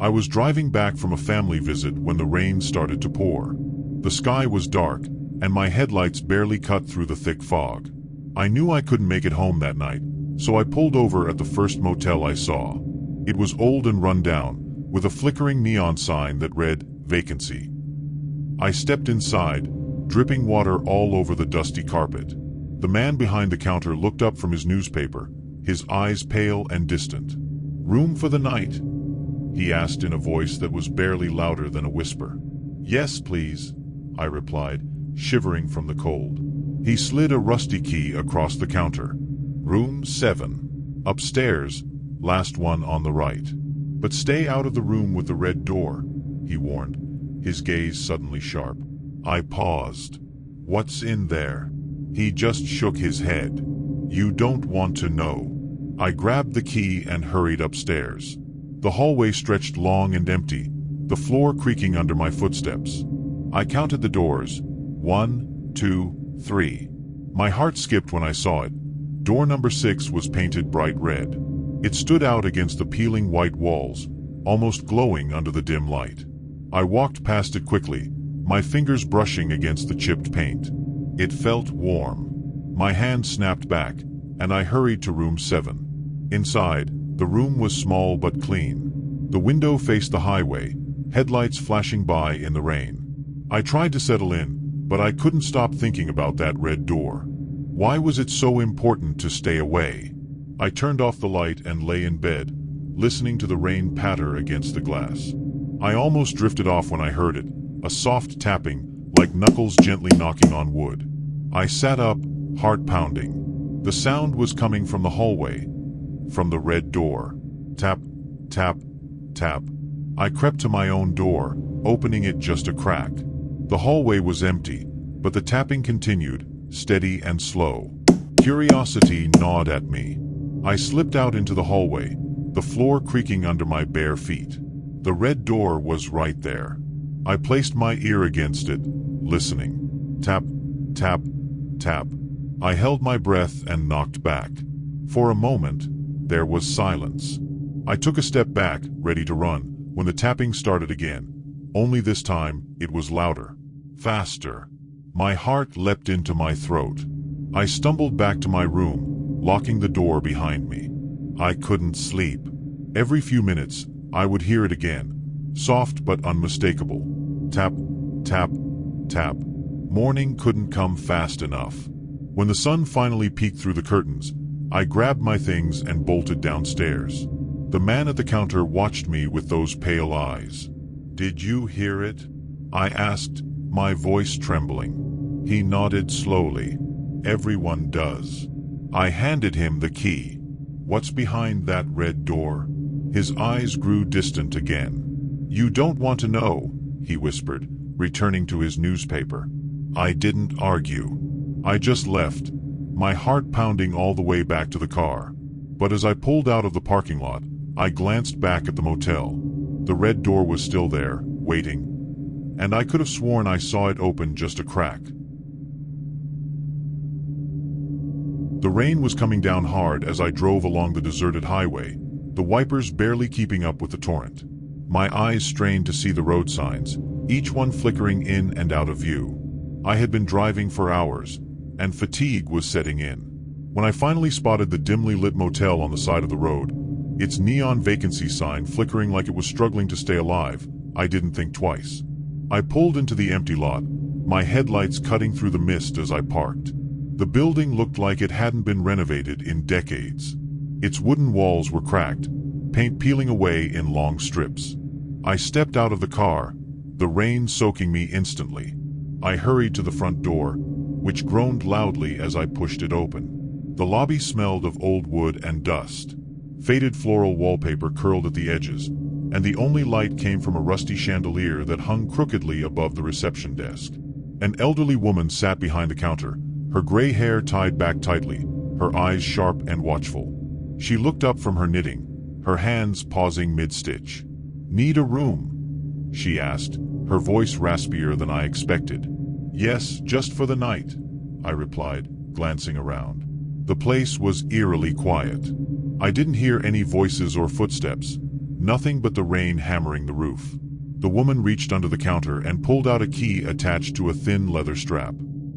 I was driving back from a family visit when the rain started to pour. The sky was dark, and my headlights barely cut through the thick fog. I knew I couldn't make it home that night, so I pulled over at the first motel I saw. It was old and run down, with a flickering neon sign that read, "Vacancy." I stepped inside, dripping water all over the dusty carpet. The man behind the counter looked up from his newspaper, his eyes pale and distant. "Room for the night?" he asked in a voice that was barely louder than a whisper. "Yes, please," I replied, shivering from the cold. He slid a rusty key across the counter. "Room 7. Upstairs, last one on the right. But stay out of the room with the red door," he warned, his gaze suddenly sharp. I paused. "What's in there?" He just shook his head. "You don't want to know." I grabbed the key and hurried upstairs. The hallway stretched long and empty, the floor creaking under my footsteps. I counted the doors. 1, 2, 3. My heart skipped when I saw it. Door number 6 was painted bright red. It stood out against the peeling white walls, almost glowing under the dim light. I walked past it quickly, my fingers brushing against the chipped paint. It felt warm. My hand snapped back, and I hurried to room 7. Inside, the room was small but clean. The window faced the highway, headlights flashing by in the rain. I tried to settle in, but I couldn't stop thinking about that red door. Why was it so important to stay away? I turned off the light and lay in bed, listening to the rain patter against the glass. I almost drifted off when I heard it, a soft tapping, like knuckles gently knocking on wood. I sat up, heart pounding. The sound was coming from the hallway, from the red door. Tap, tap, tap. I crept to my own door, opening it just a crack. The hallway was empty, but the tapping continued, steady and slow. Curiosity gnawed at me. I slipped out into the hallway, the floor creaking under my bare feet. The red door was right there. I placed my ear against it, listening. Tap, tap, tap. I held my breath and knocked back. For a moment, there was silence. I took a step back, ready to run, when the tapping started again. Only this time, it was louder. Faster. My heart leapt into my throat. I stumbled back to my room, locking the door behind me. I couldn't sleep. Every few minutes, I would hear it again, soft but unmistakable. Tap, tap, tap. Morning couldn't come fast enough. When the sun finally peeked through the curtains, I grabbed my things and bolted downstairs. The man at the counter watched me with those pale eyes. "Did you hear it?" I asked, my voice trembling. He nodded slowly. "Everyone does." I handed him the key. "What's behind that red door?" His eyes grew distant again. "You don't want to know," he whispered, returning to his newspaper. I didn't argue. I just left, my heart pounding all the way back to the car. But as I pulled out of the parking lot, I glanced back at the motel. The red door was still there, waiting, and I could have sworn I saw it open just a crack. The rain was coming down hard as I drove along the deserted highway, the wipers barely keeping up with the torrent. My eyes strained to see the road signs, each one flickering in and out of view. I had been driving for hours, and fatigue was setting in. When I finally spotted the dimly lit motel on the side of the road, its neon vacancy sign flickering like it was struggling to stay alive, I didn't think twice. I pulled into the empty lot, my headlights cutting through the mist as I parked. The building looked like it hadn't been renovated in decades. Its wooden walls were cracked, paint peeling away in long strips. I stepped out of the car, the rain soaking me instantly. I hurried to the front door, which groaned loudly as I pushed it open. The lobby smelled of old wood and dust. Faded floral wallpaper curled at the edges, and the only light came from a rusty chandelier that hung crookedly above the reception desk. An elderly woman sat behind the counter, her gray hair tied back tightly, her eyes sharp and watchful. She looked up from her knitting, her hands pausing mid-stitch. "Need a room?" she asked, her voice raspier than I expected. "Yes, just for the night," I replied, glancing around. The place was eerily quiet. I didn't hear any voices or footsteps, nothing but the rain hammering the roof. The woman reached under the counter and pulled out a key attached to a thin leather strap.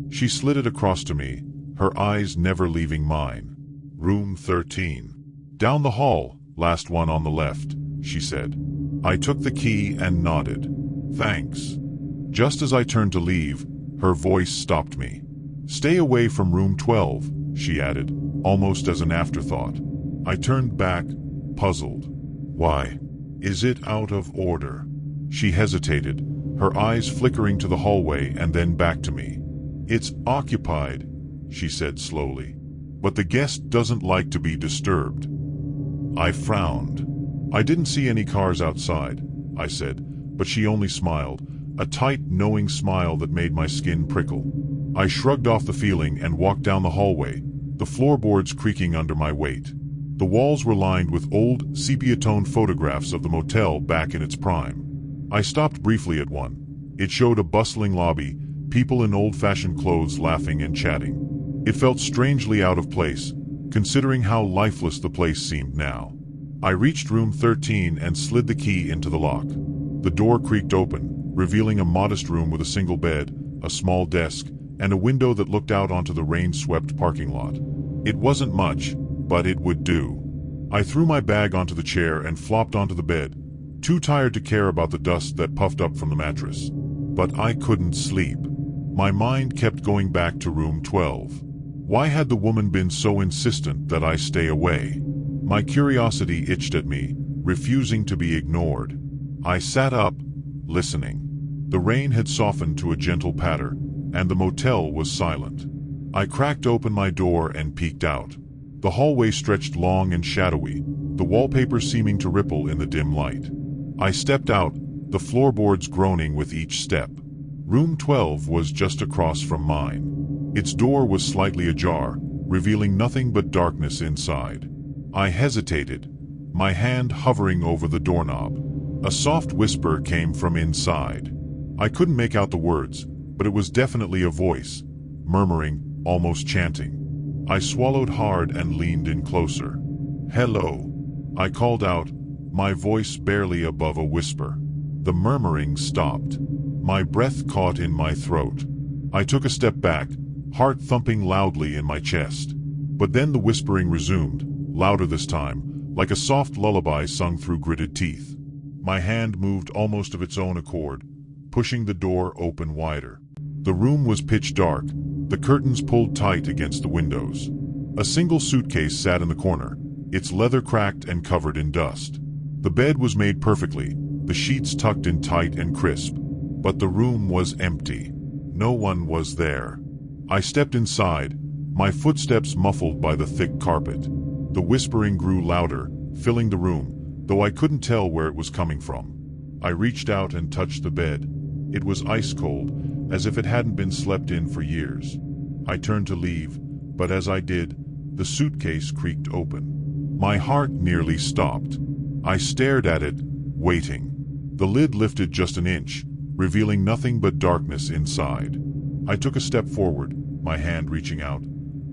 She slid it across to me, her eyes never leaving mine. "Room 13. Down the hall, last one on the left," she said. I took the key and nodded. "Thanks." Just as I turned to leave, her voice stopped me. "Stay away from room 12, she added, almost as an afterthought. I turned back, puzzled. "Why? Is it out of order?" She hesitated, her eyes flickering to the hallway and then back to me. "It's occupied," she said slowly. "But the guest doesn't like to be disturbed." I frowned. "I didn't see any cars outside," I said, but she only smiled, a tight, knowing smile that made my skin prickle. I shrugged off the feeling and walked down the hallway, the floorboards creaking under my weight. The walls were lined with old, sepia-toned photographs of the motel back in its prime. I stopped briefly at one. It showed a bustling lobby, people in old-fashioned clothes laughing and chatting. It felt strangely out of place, considering how lifeless the place seemed now. I reached room 13 and slid the key into the lock. The door creaked open, revealing a modest room with a single bed, a small desk, and a window that looked out onto the rain-swept parking lot. It wasn't much, but it would do. I threw my bag onto the chair and flopped onto the bed, too tired to care about the dust that puffed up from the mattress. But I couldn't sleep. My mind kept going back to room 12. Why had the woman been so insistent that I stay away? My curiosity itched at me, refusing to be ignored. I sat up, listening. The rain had softened to a gentle patter, and the motel was silent. I cracked open my door and peeked out. The hallway stretched long and shadowy, the wallpaper seeming to ripple in the dim light. I stepped out, the floorboards groaning with each step. Room 12 was just across from mine. Its door was slightly ajar, revealing nothing but darkness inside. I hesitated, my hand hovering over the doorknob. A soft whisper came from inside. I couldn't make out the words, but it was definitely a voice, murmuring, almost chanting. I swallowed hard and leaned in closer. "Hello," I called out, my voice barely above a whisper. The murmuring stopped. My breath caught in my throat. I took a step back, heart thumping loudly in my chest. But then the whispering resumed, louder this time, like a soft lullaby sung through gritted teeth. My hand moved almost of its own accord, pushing the door open wider. The room was pitch dark, the curtains pulled tight against the windows. A single suitcase sat in the corner, its leather cracked and covered in dust. The bed was made perfectly, the sheets tucked in tight and crisp. But the room was empty. No one was there. I stepped inside, my footsteps muffled by the thick carpet. The whispering grew louder, filling the room, though I couldn't tell where it was coming from. I reached out and touched the bed. It was ice cold, as if it hadn't been slept in for years. I turned to leave, but as I did, the suitcase creaked open. My heart nearly stopped. I stared at it, waiting. The lid lifted just an inch, revealing nothing but darkness inside. I took a step forward, my hand reaching out,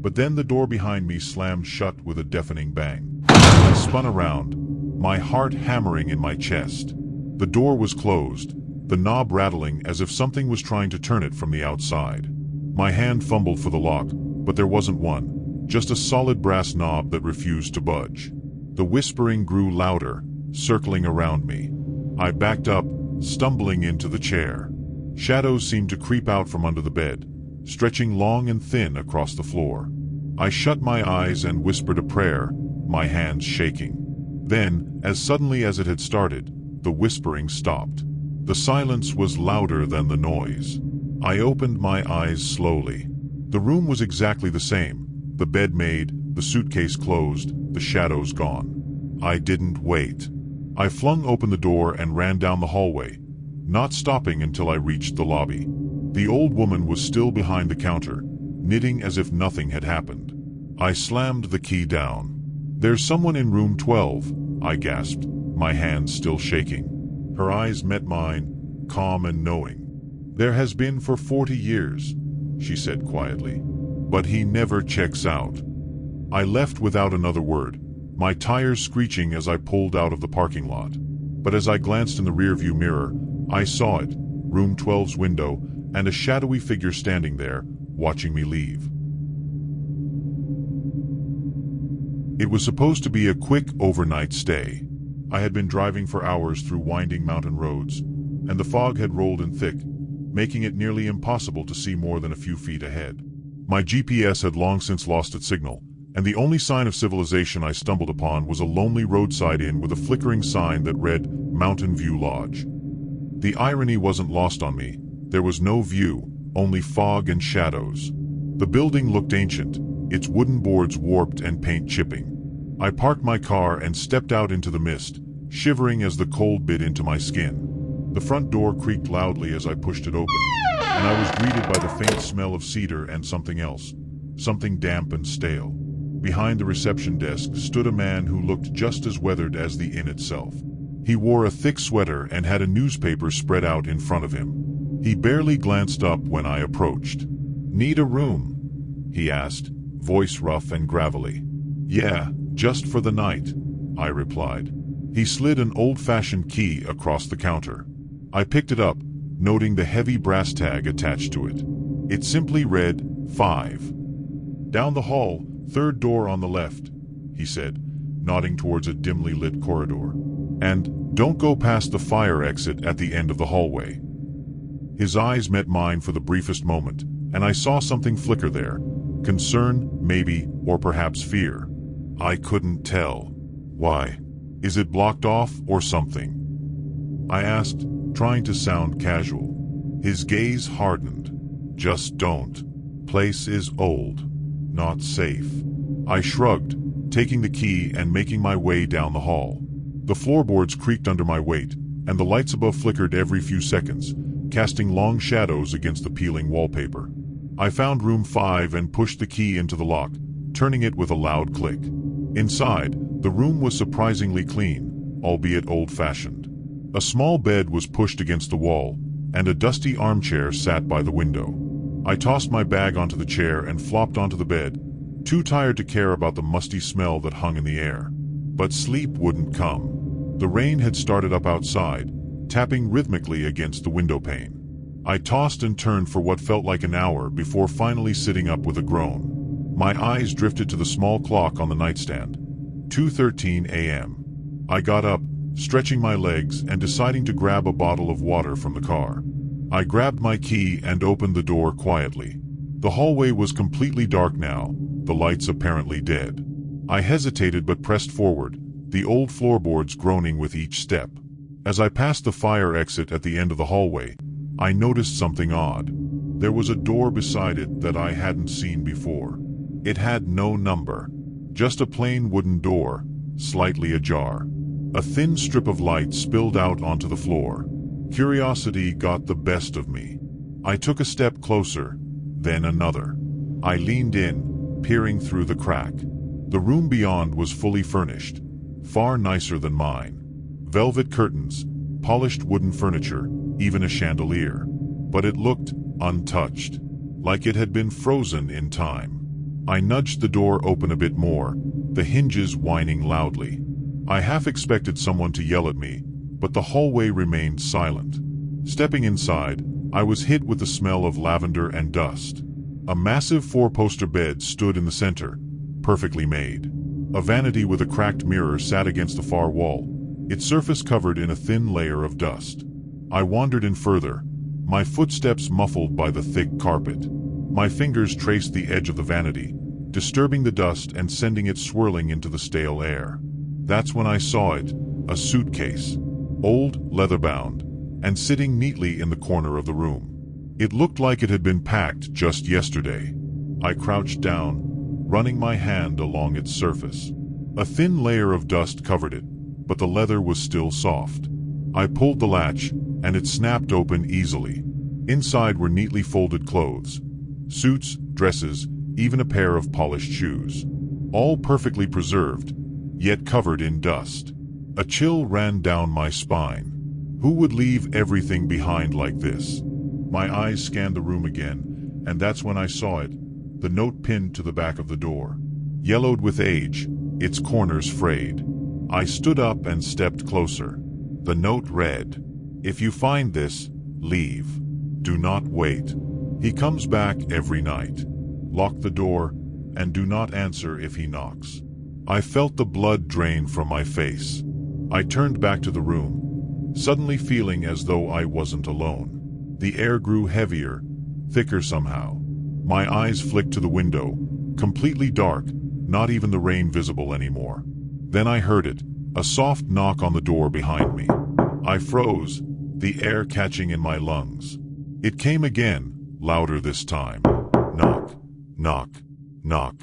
but then the door behind me slammed shut with a deafening bang. I spun around, my heart hammering in my chest. The door was closed, the knob rattling as if something was trying to turn it from the outside. My hand fumbled for the lock, but there wasn't one, just a solid brass knob that refused to budge. The whispering grew louder, circling around me. I backed up, stumbling into the chair. Shadows seemed to creep out from under the bed, stretching long and thin across the floor. I shut my eyes and whispered a prayer, my hands shaking. Then, as suddenly as it had started, the whispering stopped. The silence was louder than the noise. I opened my eyes slowly. The room was exactly the same, the bed made, the suitcase closed, the shadows gone. I didn't wait. I flung open the door and ran down the hallway, not stopping until I reached the lobby. The old woman was still behind the counter, knitting as if nothing had happened. I slammed the key down. "There's someone in room 12, I gasped, my hands still shaking. Her eyes met mine, calm and knowing. "There has been for 40 years, she said quietly. "But he never checks out." I left without another word, my tires screeching as I pulled out of the parking lot. but as I glanced in the rearview mirror, I saw it, room 12's window, and a shadowy figure standing there, watching me leave. It was supposed to be a quick overnight stay. I had been driving for hours through winding mountain roads, and the fog had rolled in thick, making it nearly impossible to see more than a few feet ahead. My GPS had long since lost its signal, and the only sign of civilization I stumbled upon was a lonely roadside inn with a flickering sign that read Mountain View Lodge. The irony wasn't lost on me. There was no view, only fog and shadows. The building looked ancient, its wooden boards warped and paint chipping. I parked my car and stepped out into the mist, shivering as the cold bit into my skin. The front door creaked loudly as I pushed it open, and I was greeted by the faint smell of cedar and something else, something damp and stale. Behind the reception desk stood a man who looked just as weathered as the inn itself. He wore a thick sweater and had a newspaper spread out in front of him. He barely glanced up when I approached. "Need a room?" he asked, voice rough and gravelly. "Yeah, just for the night," I replied. He slid an old-fashioned key across the counter. I picked it up, noting the heavy brass tag attached to it. It simply read, 5. "Down the hall, third door on the left," he said, nodding towards a dimly lit corridor. "And don't go past the fire exit at the end of the hallway." His eyes met mine for the briefest moment, and I saw something flicker there. Concern, maybe, or perhaps fear. I couldn't tell. "Why? Is it blocked off or something?" I asked, trying to sound casual. His gaze hardened. "Just don't. Place is old. Not safe." I shrugged, taking the key and making my way down the hall. The floorboards creaked under my weight, and the lights above flickered every few seconds, casting long shadows against the peeling wallpaper. I found room 5 and pushed the key into the lock, turning it with a loud click. Inside, the room was surprisingly clean, albeit old-fashioned. A small bed was pushed against the wall, and a dusty armchair sat by the window. I tossed my bag onto the chair and flopped onto the bed, too tired to care about the musty smell that hung in the air. But sleep wouldn't come. The rain had started up outside, tapping rhythmically against the window pane. I tossed and turned for what felt like an hour before finally sitting up with a groan. My eyes drifted to the small clock on the nightstand. 2:13 a.m. I got up, stretching my legs and deciding to grab a bottle of water from the car. I grabbed my key and opened the door quietly. The hallway was completely dark now, the lights apparently dead. I hesitated but pressed forward, the old floorboards groaning with each step. As I passed the fire exit at the end of the hallway, I noticed something odd. There was a door beside it that I hadn't seen before. It had no number, just a plain wooden door, slightly ajar. A thin strip of light spilled out onto the floor. Curiosity got the best of me. I took a step closer, then another. I leaned in, peering through the crack. The room beyond was fully furnished, far nicer than mine. Velvet curtains, polished wooden furniture, even a chandelier. But it looked untouched, like it had been frozen in time. I nudged the door open a bit more, the hinges whining loudly. I half expected someone to yell at me, but the hallway remained silent. Stepping inside, I was hit with the smell of lavender and dust. A massive 4-poster bed stood in the center, perfectly made. A vanity with a cracked mirror sat against the far wall, its surface covered in a thin layer of dust. I wandered in further, my footsteps muffled by the thick carpet. My fingers traced the edge of the vanity, disturbing the dust and sending it swirling into the stale air. That's when I saw it, a suitcase, old, leather-bound, and sitting neatly in the corner of the room. It looked like it had been packed just yesterday. I crouched down, running my hand along its surface. A thin layer of dust covered it, but the leather was still soft. I pulled the latch, and it snapped open easily. Inside were neatly folded clothes, suits, dresses, even a pair of polished shoes. All perfectly preserved, yet covered in dust. A chill ran down my spine. Who would leave everything behind like this? My eyes scanned the room again, and that's when I saw it, the note pinned to the back of the door. Yellowed with age, its corners frayed. I stood up and stepped closer. The note read, "If you find this, leave. Do not wait. He comes back every night. Lock the door, and do not answer if he knocks." I felt the blood drain from my face. I turned back to the room, suddenly feeling as though I wasn't alone. The air grew heavier, thicker somehow. My eyes flicked to the window, completely dark, not even the rain visible anymore. Then I heard it, a soft knock on the door behind me. I froze, the air catching in my lungs. It came again, louder this time. Knock, knock, knock.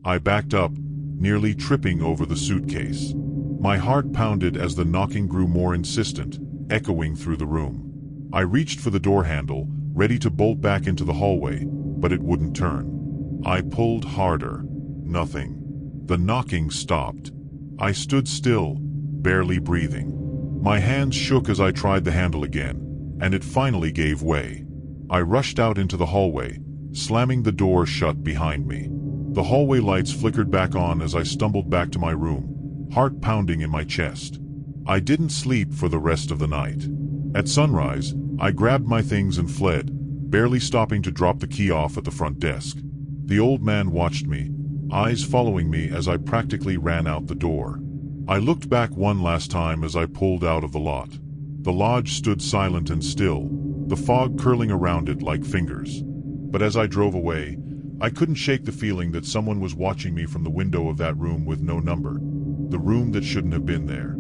I backed up, nearly tripping over the suitcase. My heart pounded as the knocking grew more insistent, echoing through the room. I reached for the door handle, ready to bolt back into the hallway, but it wouldn't turn. I pulled harder. Nothing. The knocking stopped. I stood still, barely breathing. My hands shook as I tried the handle again, and it finally gave way. I rushed out into the hallway, slamming the door shut behind me. The hallway lights flickered back on as I stumbled back to my room, heart pounding in my chest. I didn't sleep for the rest of the night. At sunrise, I grabbed my things and fled, barely stopping to drop the key off at the front desk. The old man watched me, eyes following me as I practically ran out the door. I looked back one last time as I pulled out of the lot. The lodge stood silent and still, the fog curling around it like fingers. But as I drove away, I couldn't shake the feeling that someone was watching me from the window of that room with no number, the room that shouldn't have been there.